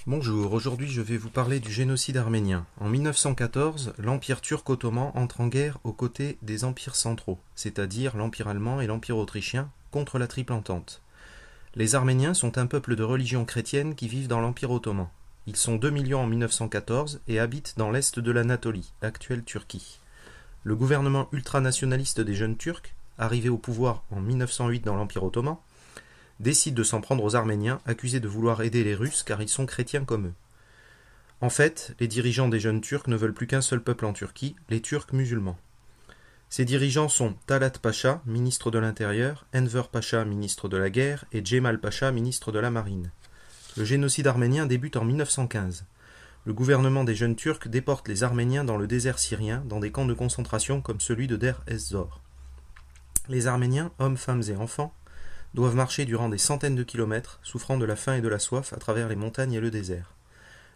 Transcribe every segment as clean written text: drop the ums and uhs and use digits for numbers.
Bonjour, aujourd'hui je vais vous parler du génocide arménien. En 1914, l'Empire turc ottoman entre en guerre aux côtés des empires centraux, c'est-à-dire l'Empire allemand et l'Empire autrichien, contre la Triple Entente. Les Arméniens sont un peuple de religion chrétienne qui vivent dans l'Empire ottoman. Ils sont 2 millions en 1914 et habitent dans l'est de l'Anatolie, actuelle Turquie. Le gouvernement ultranationaliste des jeunes Turcs, arrivé au pouvoir en 1908 dans l'Empire ottoman, décide de s'en prendre aux Arméniens, accusés de vouloir aider les Russes car ils sont chrétiens comme eux. En fait, les dirigeants des jeunes Turcs ne veulent plus qu'un seul peuple en Turquie, les Turcs musulmans. Ces dirigeants sont Talat Pacha, ministre de l'Intérieur, Enver Pacha, ministre de la Guerre, et Cemal Pacha, ministre de la Marine. Le génocide arménien débute en 1915. Le gouvernement des jeunes Turcs déporte les Arméniens dans le désert syrien, dans des camps de concentration comme celui de Der ez-Zor. Les Arméniens, hommes, femmes et enfants, doivent marcher durant des centaines de kilomètres, souffrant de la faim et de la soif à travers les montagnes et le désert.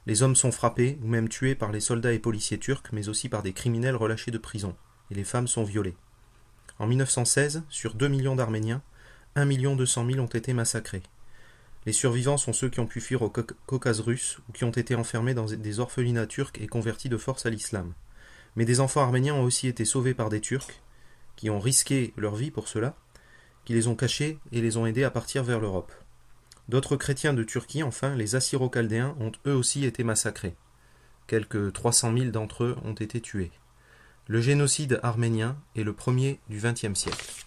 Les hommes sont frappés ou même tués par les soldats et policiers turcs, mais aussi par des criminels relâchés de prison, et les femmes sont violées. En 1916, sur 2 millions d'Arméniens, 1 200 000 ont été massacrés. Les survivants sont ceux qui ont pu fuir au Caucase russe ou qui ont été enfermés dans des orphelinats turcs et convertis de force à l'islam. Mais des enfants arméniens ont aussi été sauvés par des Turcs, qui ont risqué leur vie pour cela, qui les ont cachés et les ont aidés à partir vers l'Europe. D'autres chrétiens de Turquie, enfin, les Assyro-Chaldéens, ont eux aussi été massacrés. Quelques 300 000 d'entre eux ont été tués. Le génocide arménien est le premier du XXe siècle.